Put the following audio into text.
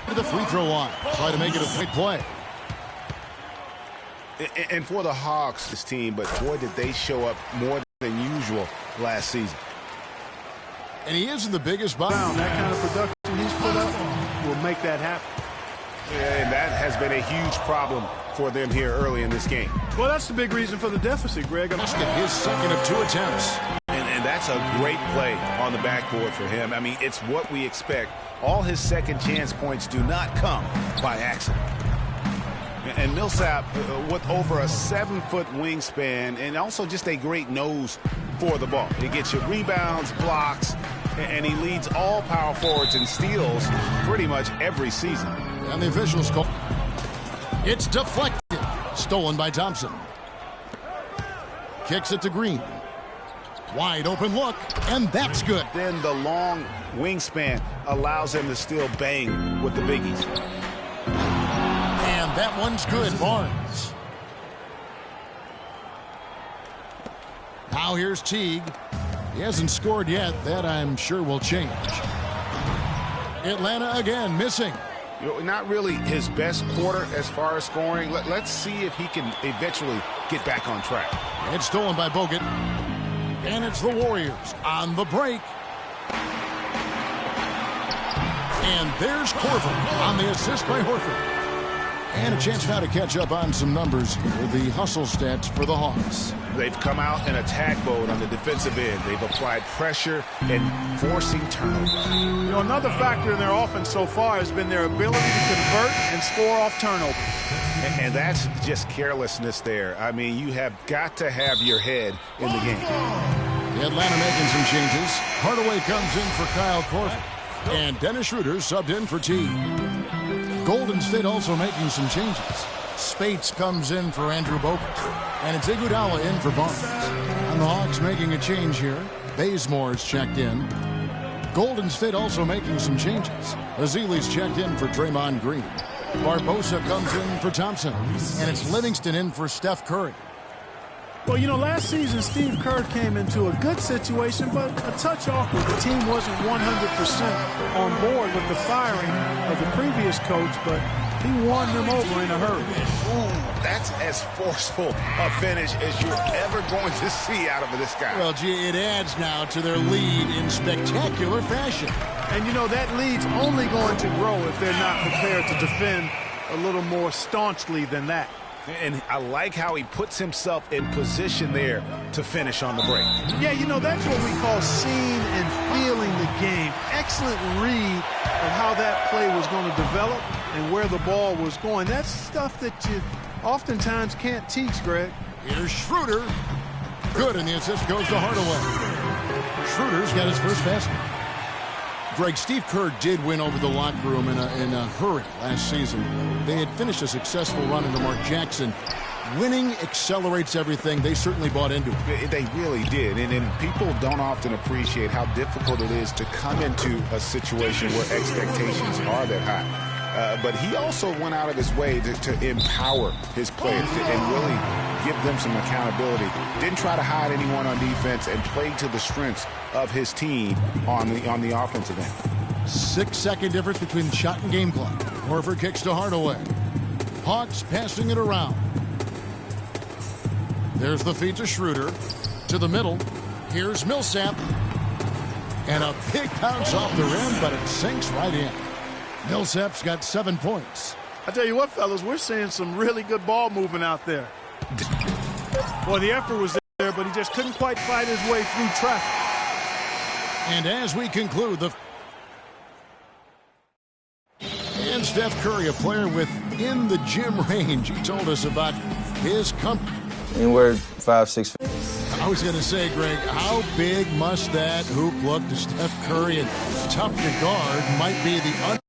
To the free throw line. Try to make it a big play. And for the Hawks, this team, but boy, did they show up more than usual last season. And he isn't the biggest body. That kind of production he's put up will make that happen. Yeah, and that has been a huge problem for them here early in this game. Well, that's the big reason for the deficit, Greg. His second of 2 attempts. And that's a great play on the backboard for him. I mean, it's what we expect. All his second chance points do not come by accident. And Millsap with over a 7-foot wingspan and also just a great nose for the ball. He gets you rebounds, blocks, and he leads all power forwards in steals pretty much every season. And the officials call. It's deflected. Stolen by Thompson. Kicks it to Green. Wide open look, and that's good. Then the long wingspan allows him to still bang with the biggies. And that one's good, Barnes. Now here's Teague. He hasn't scored yet. That, I'm sure, will change. Atlanta again, missing. Not really his best quarter as far as scoring. Let's see if he can eventually get back on track. It's stolen by Bogut. And it's the Warriors on the break. And there's Corver on the assist by Horford. And a chance now to catch up on some numbers here. The hustle stats for the Hawks. They've come out in attack mode on the defensive end. They've applied pressure and forcing turnovers. You know, another factor in their offense so far has been their ability to convert and score off turnovers. And that's just carelessness there. I mean, you have got to have your head in the game. Atlanta making some changes. Hardaway comes in for Kyle Korver. And Dennis Schroeder subbed in for T. Golden State also making some changes. Spates comes in for Andrew Bogut. And it's Iguodala in for Barnes. And the Hawks making a change here. Bazemore's checked in. Golden State also making some changes. Azili's checked in for Draymond Green. Barbosa comes in for Thompson. And it's Livingston in for Steph Curry. Well, you know, last season Steve Kerr came into a good situation, but a touch awkward. The team wasn't 100% on board with the firing of the previous coach, but he won them over in a hurry. Ooh, that's as forceful a finish as you're ever going to see out of this guy. Well, gee, it adds now to their lead in spectacular fashion. And, you know, that lead's only going to grow if they're not prepared to defend a little more staunchly than that. And I like how he puts himself in position there to finish on the break. Yeah, you know, that's what we call seeing and feeling the game. Excellent read of how that play was going to develop and where the ball was going. That's stuff that you oftentimes can't teach, Greg. Here's Schroeder. Good, and the assist goes to Hardaway. Schroeder's got his first basket. Greg, Steve Kerr did win over the locker room in a hurry last season. They had finished a successful run into Mark Jackson. Winning accelerates everything. They certainly bought into it. They really did. And people don't often appreciate how difficult it is to come into a situation where expectations are that high. But he also went out of his way to empower his players and really give them some accountability. Didn't try to hide anyone on defense and played to the strengths of his team on the offensive end. 6-second difference between shot and game clock. Horford kicks to Hardaway. Hawks passing it around. There's the feed to Schroeder. To the middle. Here's Millsap. And a big bounce off the rim, but it sinks right in. Millsap's got 7 points. I tell you what, fellas, we're seeing some really good ball movement out there. Boy, the effort was there, but he just couldn't quite fight his way through traffic. And as we conclude the... And Steph Curry, a player within the gym range. He told us about his comfort. Anywhere 5'6". I was going to say, Greg, how big must that hoop look to Steph Curry? And tough to guard might be the